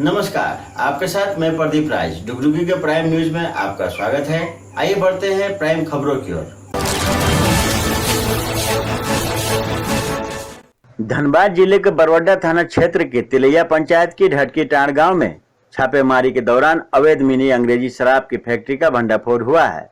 नमस्कार, आपके साथ मैं प्रदीप राज। डुगडुगी के प्राइम न्यूज में आपका स्वागत है। आइए बढ़ते हैं प्राइम खबरों की ओर। धनबाद जिले के बरवड्डा थाना क्षेत्र के तिलैया पंचायत की ढटकी टांड गांव में छापेमारी के दौरान अवैध मिनी अंग्रेजी शराब की फैक्ट्री का भंडाफोड़ हुआ है।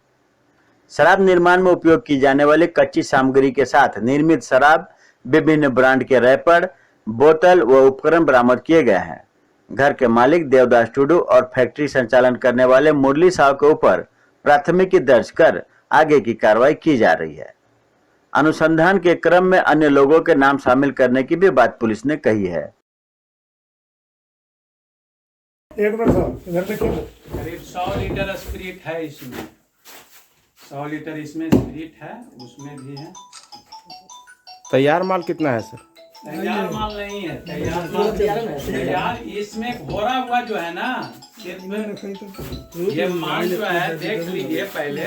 शराब निर्माण में उपयोग की जाने वाली कच्ची सामग्री के साथ निर्मित शराब, विभिन्न ब्रांड के रैपर, बोतल व उपकरण बरामद किए गए हैं। घर के मालिक देवदास टुडू और फैक्ट्री संचालन करने वाले मुरली साहु के ऊपर प्राथमिकी दर्ज कर आगे की कार्रवाई की जा रही है। अनुसंधान के क्रम में अन्य लोगों के नाम शामिल करने की भी बात पुलिस ने कही है। एक मिनट सर, घर पे क्या करीब 100 लीटर स्पिरिट है इसमें। 100 लीटर इसमें स्पिरिट है, उसमें भी है। तैयार माल कितना है सर? तैयार माल नहीं है, तैयार माल तैयार इसमें घोरा हुआ जो है ना, ये माल जो है देख लीजिए पहले।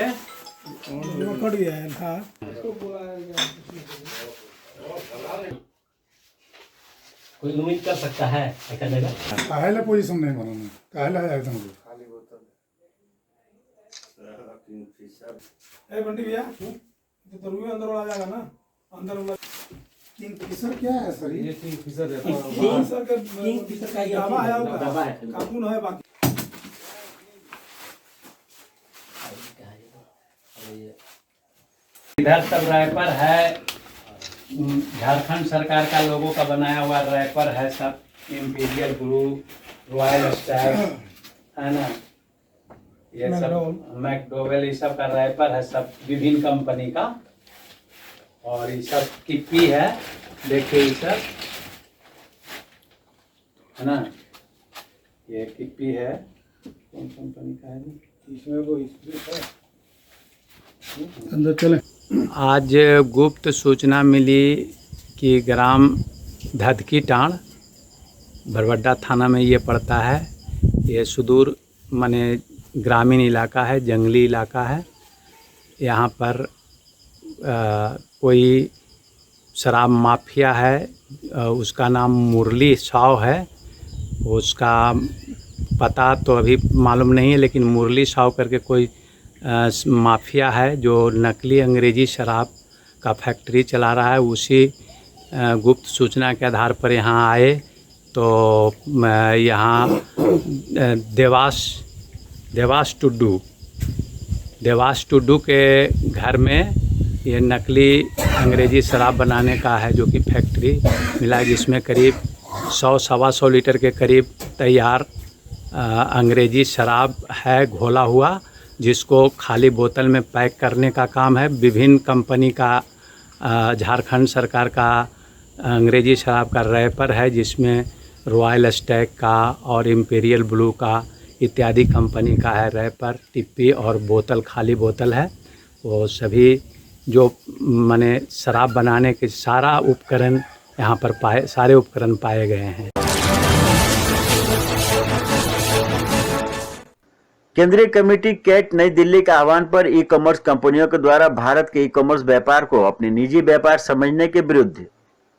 कोई उम्मीद कर सकता है ऐसा जगह? काहेला पोजीशन नहीं बनाना, काहेला है एकदम खाली बोतल। ए बंटी भैया, तो तरुए अंदर वाला जाएगा ना, अंदर वाला किंगफिशर क्या है सर? ये किंगफिशर है। किंगफिशर का दवा है, दवा है, कानून है बाकी। इधर सब रैपर है, झारखंड सरकार का लोगों का बनाया हुआ रैपर है, सब इंपीरियल ब्लू, रॉयल स्टैग है ना, ये सब मैकडोवेल, ये सब का रैपर है, सब विभिन्न कंपनी का। और ये सब किप्पी है, देखिए ये सब है ना, ये किप्पी है। कौन कंपनी का है? इसमें वो है अंदर चले। आज गुप्त सूचना मिली कि ग्राम धदकी टांड बरवड्डा थाना में ये पड़ता है। ये सुदूर माने ग्रामीण इलाका है, जंगली इलाका है। यहाँ पर कोई शराब माफिया है, उसका नाम मुरली साहु है। उसका पता तो अभी मालूम नहीं है, लेकिन मुरली साहु करके कोई माफिया है जो नकली अंग्रेजी शराब का फैक्ट्री चला रहा है। उसी गुप्त सूचना के आधार पर यहाँ आए तो यहाँ देवास टुड्डू के घर में ये नकली अंग्रेजी शराब बनाने का है, जो कि फैक्ट्री मिला, जिसमें करीब 100-125 लीटर के करीब तैयार अंग्रेजी शराब है घोला हुआ, जिसको खाली बोतल में पैक करने का काम है। विभिन्न कंपनी का झारखंड सरकार का अंग्रेजी शराब का रैपर है, जिसमें रॉयल स्टैग का और इंपीरियल ब्लू का इत्यादि कंपनी का है रैपर, टिप्पी और बोतल, खाली बोतल है। वो सभी जो माने शराब बनाने के सारा उपकरण यहाँ पर सारे उपकरण पाए गए हैं। केंद्रीय कमेटी कैट नई दिल्ली के आह्वान पर ई कॉमर्स कंपनियों के द्वारा भारत के ई कॉमर्स व्यापार को अपनी निजी व्यापार समझने के विरुद्ध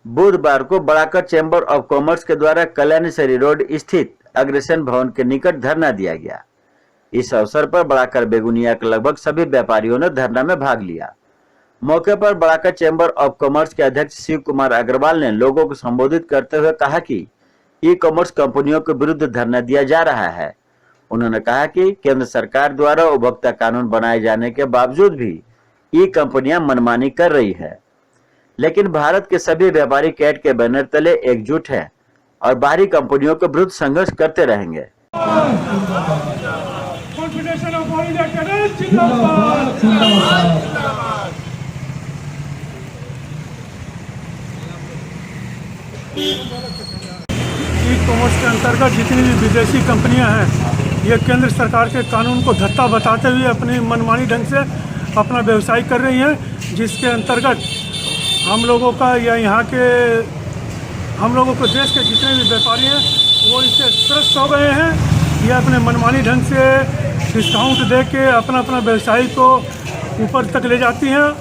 बुधवार को बड़ाकर चैम्बर ऑफ कॉमर्स के द्वारा कल्याणसरी रोड स्थित अग्रसेन भवन के निकट धरना दिया गया। इस अवसर पर बड़ाकर बेगुनिया के लगभग सभी व्यापारियों ने धरना में भाग लिया। मौके पर बड़ाकर चैम्बर ऑफ कॉमर्स के अध्यक्ष शिव कुमार अग्रवाल ने लोगों को संबोधित करते हुए कहा कि ई कॉमर्स कंपनियों के विरुद्ध धरना दिया जा रहा है। उन्होंने कहा कि केंद्र सरकार द्वारा उपभोक्ता कानून बनाए जाने के बावजूद भी ई कंपनियां मनमानी कर रही है, लेकिन भारत के सभी व्यापारी कैट के बैनर तले एकजुट हैं और बाहरी कंपनियों के विरुद्ध संघर्ष करते रहेंगे। ई कॉमर्स के अंतर्गत जितनी भी विदेशी कंपनियां हैं, ये केंद्र सरकार के कानून को धत्ता बताते हुए अपनी मनमानी ढंग से अपना व्यवसाय कर रही हैं, जिसके अंतर्गत हम लोगों का या यहाँ के हम लोगों को देश के जितने भी व्यापारी हैं वो इससे त्रस्त हो गए हैं। ये अपने मनमानी ढंग से डिस्काउंट दे के अपना व्यवसाय को ऊपर तक ले जाती हैं,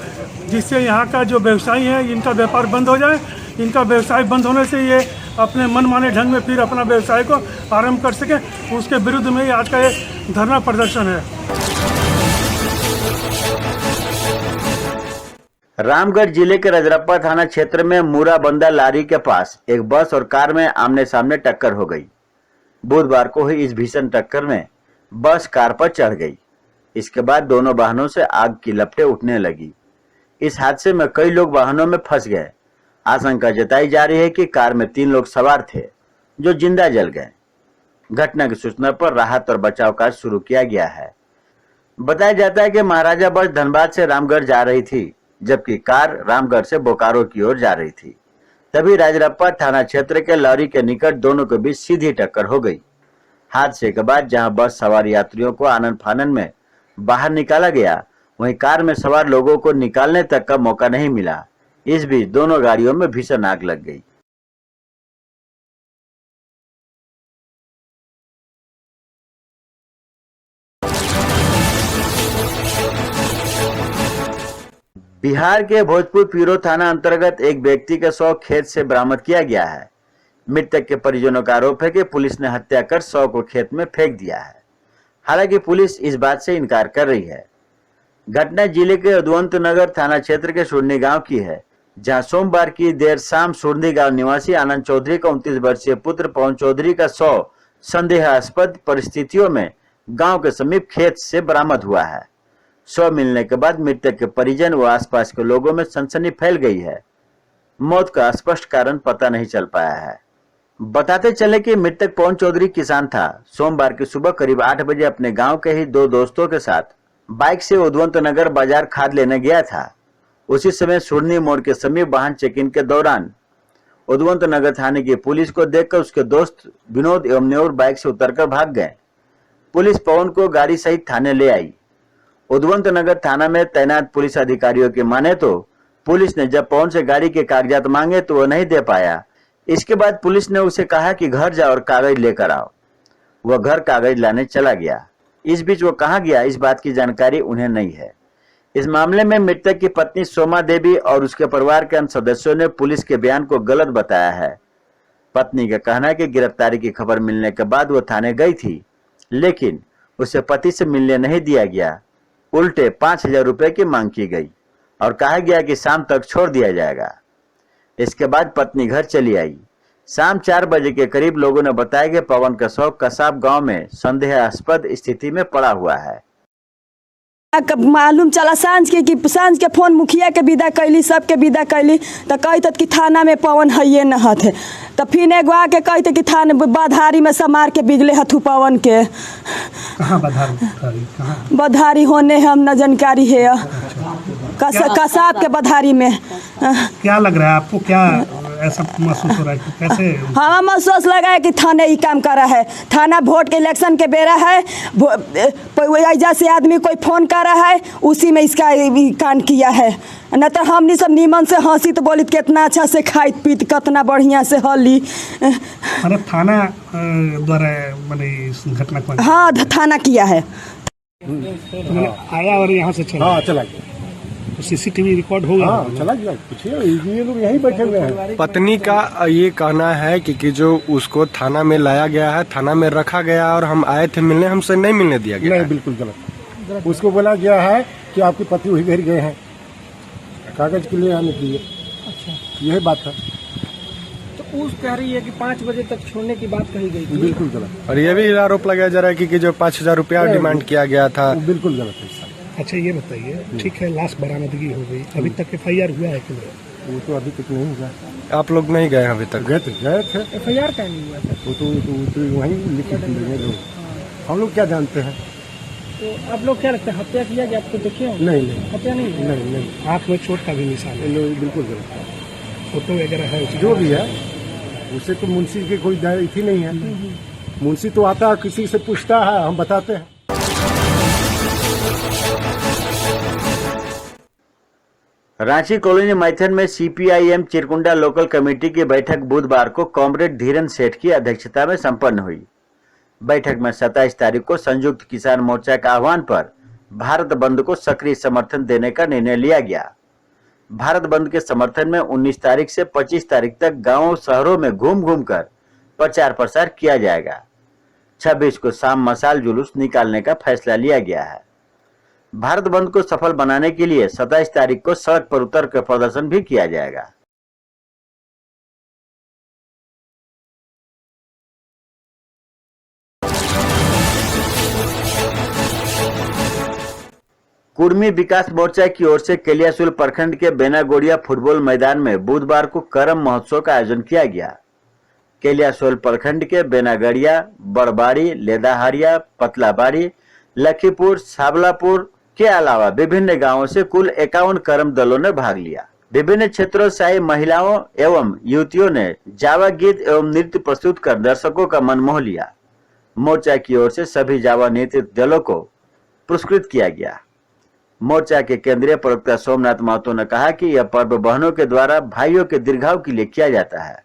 जिससे यहाँ का जो व्यवसायी है इनका व्यापार बंद हो जाए। इनका व्यवसाय बंद होने से ये अपने मनमाने ढंग में फिर अपना व्यवसाय को आरंभ कर सकें, उसके विरुद्ध में ही आज का ये धरना प्रदर्शन है। रामगढ़ जिले के रजरप्पा थाना क्षेत्र में मूराबंदा लारी के पास एक बस और कार में आमने सामने टक्कर हो गई। बुधवार को हुई इस भीषण टक्कर में बस कार पर चढ़ गई। इसके बाद दोनों वाहनों से आग की लपटें उठने लगी। इस हादसे में कई लोग वाहनों में फंस गए। आशंका जताई जा रही है कि कार में 3 लोग सवार थे जो जिंदा जल गए। घटना की सूचना पर राहत और बचाव कार्य शुरू किया गया है। बताया जाता है कि महाराजा बस धनबाद से रामगढ़ जा रही थी, जबकि कार रामगढ़ से बोकारो की ओर जा रही थी। तभी राजरप्पा थाना क्षेत्र के लॉरी के निकट दोनों के बीच सीधी टक्कर हो गई। हादसे के बाद जहां बस सवार यात्रियों को आनन फानन में बाहर निकाला गया, वहीं कार में सवार लोगों को निकालने तक का मौका नहीं मिला। इस बीच दोनों गाड़ियों में भीषण आग लग गई। बिहार के भोजपुर पीरो थाना अंतर्गत एक व्यक्ति का शव खेत से बरामद किया गया है। मृतक के परिजनों का आरोप है कि पुलिस ने हत्या कर शव को खेत में फेंक दिया है। हालांकि पुलिस इस बात से इनकार कर रही है। घटना जिले के उद्वंत नगर थाना क्षेत्र के सुरनी गांव की है, जहां सोमवार की देर शाम सुरनी गांव निवासी आनंद चौधरी का 29 वर्षीय पुत्र पवन चौधरी का शव संदेहास्पद परिस्थितियों में गांव के समीप खेत से बरामद हुआ है। शव मिलने के बाद मृतक के परिजन व आसपास के लोगों में सनसनी फैल गई है। मौत का स्पष्ट कारण पता नहीं चल पाया है। बताते चले कि मृतक पवन चौधरी किसान था। सोमवार की सुबह करीब 8 बजे अपने गांव के ही 2 दोस्तों के साथ बाइक से उद्वंत नगर बाजार खाद लेने गया था। उसी समय सुरनी मोड़ के समीप वाहन चेकिंग के दौरान उद्वंत नगर थाने की पुलिस को देखकर उसके दोस्त विनोद एवं न्योर बाइक से उतरकर भाग गए। पुलिस पवन को गाड़ी सहित थाने ले आई। उद्वंत नगर थाना में तैनात पुलिस अधिकारियों की माने तो पुलिस ने जब पवन से गाड़ी के कागजात मांगे तो वो नहीं दे पाया। इसके बाद पुलिस ने उसे कहा कि घर जाओ और कागज लेकर आओ। वह घर कागज लाने चला गया। इस बीच वो कहाँ गया, इस बात की जानकारी उन्हें नहीं है। इस मामले में मृतक की पत्नी सोमा देवी और उसके परिवार के अन्य सदस्यों ने पुलिस के बयान को गलत बताया है। पत्नी का कहना है कि गिरफ्तारी की खबर मिलने के बाद वो थाने गई थी, लेकिन उसे पति से मिलने नहीं दिया गया। उल्टे 5,000 रुपए की मांग की गई और कहा गया कि शाम तक छोड़ दिया जाएगा। इसके बाद पत्नी घर चली आई। शाम 4 बजे के करीब लोगों ने बताया कि पवन का शव कसाब गांव में संदेहास्पद स्थिति में पड़ा हुआ है। मालूम चला सांझ के फोन मुखिया के विदा कैली, सबके विदा कैली तो कहते कि थाना में पवन है न हथे। तो फिर एगो आके कहते कि थाने बधारी में समार के बिगले हथु पवन के। कहाँ बधारी बधारी होने हम न जानकारी है। कसाब के बधारी में। क्या लग रहा है आपको, क्या ऐसा महसूस हो रहा है, कैसे? हाँ, महसूस लगा है कि थाने ही काम कर रहा है। थाना वोट के इलेक्शन के बेरा है, ऐजा से आदमी कोई फोन कर रहा है, उसी में इसका कांड किया है। न तो हमनी सब नीमन से हंसी तो बोली कितना अच्छा से खाई पीत कितना बढ़िया से हली। मतलब थाना द्वारा मैंने घटना को? हाँ, थाना किया है। तो आया और यहाँ से चला? हाँ, चला गया। तो सीसीटीवी रिकॉर्ड होगा? हाँ, चला गया। पूछिए, ये लोग यहीं बैठे हुए हैं। पत्नी का ये कहना है कि जो उसको थाना में लाया गया है, थाना में रखा गया और हम आए थे मिलने, हमसे नहीं मिलने दिया गया। नहीं, बिल्कुल गलत। उसको बोला गया है कि आपके पति वही घर गए हैं कागज के लिए आने के लिए। अच्छा, यही बात है। तो उस कह रही है कि 5 बजे तक छोड़ने की बात कही गई थी। बिल्कुल गलत। और ये भी आरोप लगाया जा रहा है कि जो 5,000 रुपया डिमांड किया गया था, बिल्कुल गलत है। अच्छा, ये बताइए, ठीक है लाश बरामदगी हो गई, अभी तक FIR हुआ है कि नहीं? वो तो अभी तक नहीं हुआ। आप लोग नहीं गए अभी तक? गए थे। FIR का नहीं हुआ था। वो तो वहीं लिखे थे लोग। हम लोग क्या जानते हैं? तो आप लोग क्या लगता है, हत्या किया गया? आपको देखे? नहीं, हत्या नहीं। नहीं। आँख में चोट का भी निशान है? बिल्कुल गलत है। फोटो वगैरह है? जो भी है उसे तो मुंशी के कोई दायित्व नहीं है। मुंशी तो आता है, किसी से पूछता है, हम बताते हैं। रांची कॉलोनी मैथन में CPIM चिरकुंडा लोकल कमेटी की बैठक बुधवार को कॉमरेड धीरन सेठ की अध्यक्षता में संपन्न हुई। बैठक में 27 तारीख को संयुक्त किसान मोर्चा के आह्वान पर भारत बंद को सक्रिय समर्थन देने का निर्णय लिया गया। भारत बंद के समर्थन में 19 तारीख से 25 तारीख तक गांवों शहरों में घूम घूम कर प्रचार प्रसार किया जाएगा। 26 को शाम मशाल जुलूस निकालने का फैसला लिया गया है। भारत बंद को सफल बनाने के लिए 27 तारीख को सड़क पर उतर कर प्रदर्शन भी किया जाएगा। कुर्मी विकास मोर्चा की ओर से केलियासोल प्रखंड के बेनागोड़िया फुटबॉल मैदान में बुधवार को करम महोत्सव का आयोजन किया गया। केलियासोल प्रखंड के बेनागड़िया, बड़बाड़ी, लेदाहरिया, पतलाबाड़ी, लखीपुर, साबलापुर के अलावा विभिन्न गांवों से कुल 51 करम दलों ने भाग लिया। विभिन्न क्षेत्रों से आई महिलाओं एवं युवतियों ने जावा गीत एवं नृत्य प्रस्तुत कर दर्शकों का मन मोह लिया। मोर्चा की ओर से सभी जावा नृत्य दलों को पुरस्कृत किया गया। मोर्चा के केंद्रीय प्रवक्ता सोमनाथ महतो ने कहा कि यह पर्व बहनों के द्वारा भाइयों के दीर्घायु के लिए किया जाता है।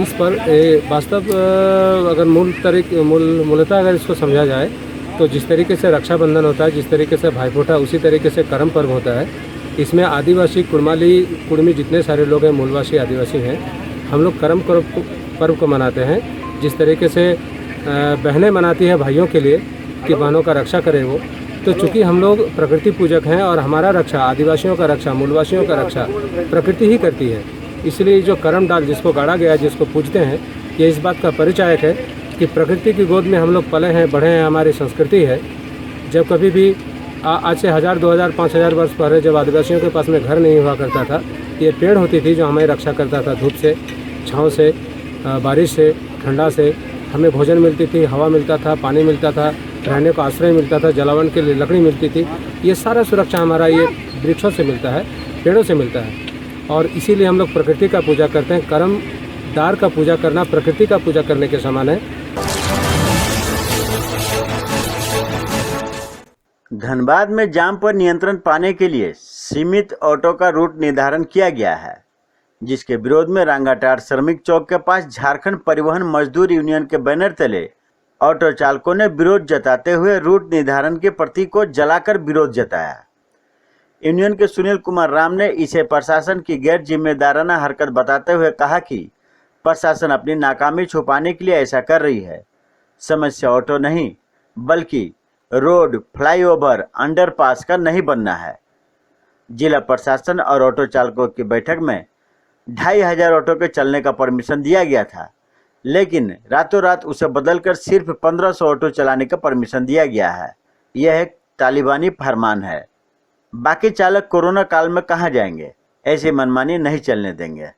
इस पर वास्तव अगर मूलतः अगर इसको समझा जाए तो जिस तरीके से रक्षाबंधन होता है, जिस तरीके से भाईफोटा, उसी तरीके से करम पर्व होता है। इसमें आदिवासी, कुड़मी जितने सारे लोग हैं, मूलवासी आदिवासी हैं, हम लोग करम पर्व को मनाते हैं। जिस तरीके से बहनें मनाती है भाइयों के लिए कि बहनों का रक्षा करें वो, तो चूँकि हम लोग प्रकृति पूजक हैं और हमारा रक्षा, आदिवासियों का रक्षा, मूलवासियों का रक्षा प्रकृति ही करती है। इसलिए जो करम डाल जिसको गाड़ा गया है, जिसको पूजते हैं, ये इस बात का परिचायक है कि प्रकृति की गोद में हम लोग पले हैं, बढ़े हैं, हमारी संस्कृति है। जब कभी भी आज से 1000, 2000, 5000 वर्ष पहले जब आदिवासियों के पास में घर नहीं हुआ करता था, ये पेड़ होती थी जो हमें रक्षा करता था, धूप से, छाँव से, बारिश से, ठंडा से। हमें भोजन मिलती थी, हवा मिलता था, पानी मिलता था, रहने को आश्रय मिलता था, जलावन के लिए लकड़ी मिलती थी। ये सारा सुरक्षा हमारा ये वृक्षों से मिलता है, पेड़ों से मिलता है। और इसीलिए हम लोग प्रकृति का पूजा करते हैं। कर्मदार का पूजा करना प्रकृति का पूजा करने के समान है। धनबाद में जाम पर नियंत्रण पाने के लिए सीमित ऑटो का रूट निर्धारण किया गया है, जिसके विरोध में रांगाटार श्रमिक चौक के पास झारखंड परिवहन मजदूर यूनियन के बैनर तले ऑटो चालकों ने विरोध जताते हुए रूट निर्धारण के प्रतीक को जलाकर विरोध जताया। यूनियन के सुनील कुमार राम ने इसे प्रशासन की गैर जिम्मेदाराना हरकत बताते हुए कहा कि प्रशासन अपनी नाकामी छुपाने के लिए ऐसा कर रही है। समस्या ऑटो नहीं बल्कि रोड, फ्लाईओवर, अंडरपास का नहीं बनना है। जिला प्रशासन और ऑटो चालकों की बैठक में 2500 ऑटो के चलने का परमिशन दिया गया था, लेकिन रातों रात उसे बदलकर सिर्फ 1500 ऑटो चलाने का परमिशन दिया गया है। यह एक तालिबानी फरमान है। बाकी चालक कोरोना काल में कहां जाएंगे? ऐसी मनमानी नहीं चलने देंगे।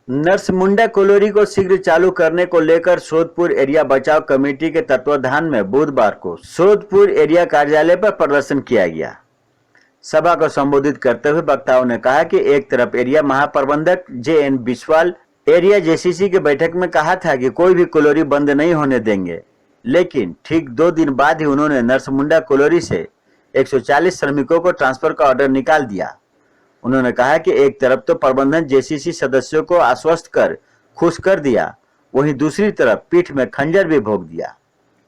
नरसमुंडा कॉलोनी को शीघ्र चालू करने को लेकर सोदपुर एरिया बचाव कमेटी के तत्वाधान में बुधवार को सोदपुर एरिया कार्यालय पर प्रदर्शन किया गया। सभा को संबोधित करते हुए वक्ताओं ने कहा कि एक तरफ एरिया महाप्रबंधक JN बिस्वाल एरिया JCC के बैठक में कहा था कि कोई भी कॉलोनी बंद नहीं होने देंगे, लेकिन ठीक 2 दिन बाद ही उन्होंने नरसमुंडा कॉलोनी से 140 श्रमिकों को ट्रांसफर का ऑर्डर निकाल दिया। उन्होंने कहा कि एक तरफ तो प्रबंधन JCC सदस्यों को आश्वस्त कर खुश कर दिया, वहीं दूसरी तरफ पीठ में खंजर भी भोंक दिया।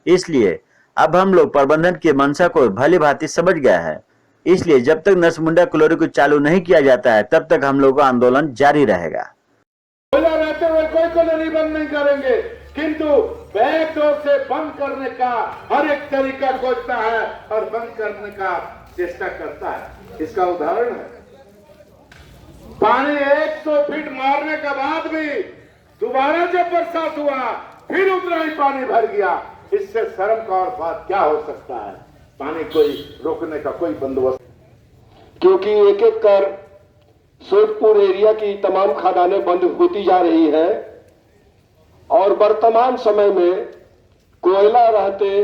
इसलिए अब हम लोग प्रबंधन की मंशा को भली भांति समझ गया है। इसलिए जब तक नरसमुंडा कॉलोनी को चालू नहीं किया जाता है, तब तक हम लोगों का आंदोलन जारी रहेगा। कोयला रहते हुए कोई कॉलोनी बंद नहीं करेंगे, किंतु बैकडोर से बंद करने का हर एक तरीका खोजता है और बंद करने का चेष्टा करता है। इसका उदाहरण है पानी 100 फीट मारने के बाद भी दोबारा जब बरसात हुआ फिर उतना ही पानी भर गया। इससे शर्म का और बात क्या हो सकता है? पानी कोई रोकने का कोई बंदोबस्त, क्योंकि एक एक कर सोदपुर एरिया की तमाम खदानें बंद होती जा रही है और वर्तमान समय में कोयला रहते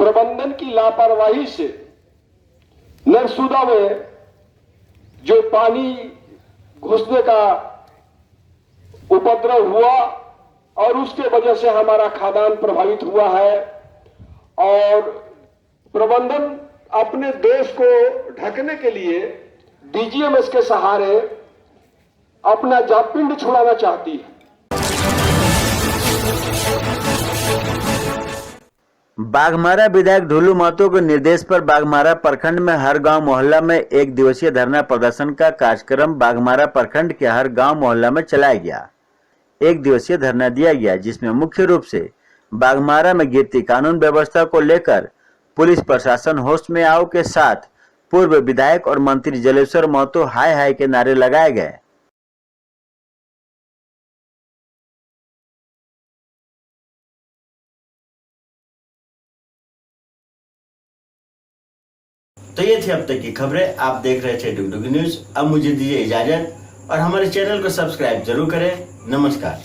प्रबंधन की लापरवाही से नरसुदा में जो पानी घुसने का उपद्रव हुआ और उसके वजह से हमारा खादान प्रभावित हुआ है और प्रबंधन अपने दोष को ढकने के लिए डीजीएमएस के सहारे अपना जापिंड छुड़ाना चाहती है। बाघमारा विधायक ढोलू महतो के निर्देश पर बाघमारा प्रखंड में हर गांव मोहल्ला में 1 दिवसीय धरना प्रदर्शन का कार्यक्रम बाघमारा प्रखंड के हर गांव मोहल्ला में चलाया गया। 1 दिवसीय धरना दिया गया, जिसमें मुख्य रूप से बाघमारा में गिरती कानून व्यवस्था को लेकर पुलिस प्रशासन होश में आओ के साथ पूर्व विधायक और मंत्री जलेश्वर महतो हाय हाय के नारे लगाए गए। तो ये थी अब तक की खबरें। आप देख रहे थे डुगडुगी न्यूज। अब मुझे दीजिए इजाजत और हमारे चैनल को सब्सक्राइब जरूर करें। नमस्कार।